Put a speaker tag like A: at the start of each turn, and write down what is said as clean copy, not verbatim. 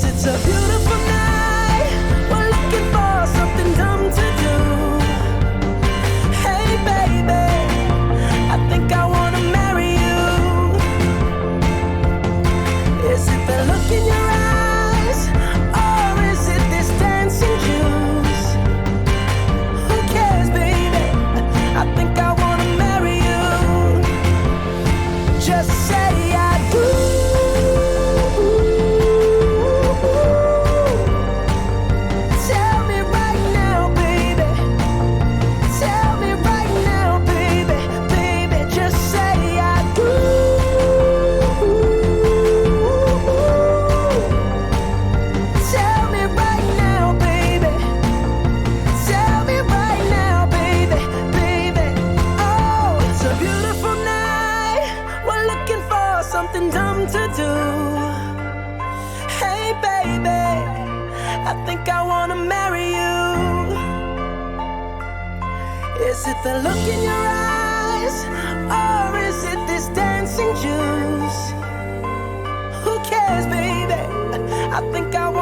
A: It's a beautiful night. We're looking for something dumb to do. Hey baby, I think I wanna marry you. Is it the look in your eyes, or is it this dancing juice? Who cares, baby? I think I wanna marry you. Just say I do. Tell me right now, baby. Tell me right now, baby. Baby, just say I do. Tell me right now, baby. Tell me right now, baby. Baby, oh, it's a beautiful night. We're looking for something dumb to do. Hey baby, I think I wanna marry you. Is it the look in your eyes, or is it this dancing juice? Who cares, baby? I think I wanna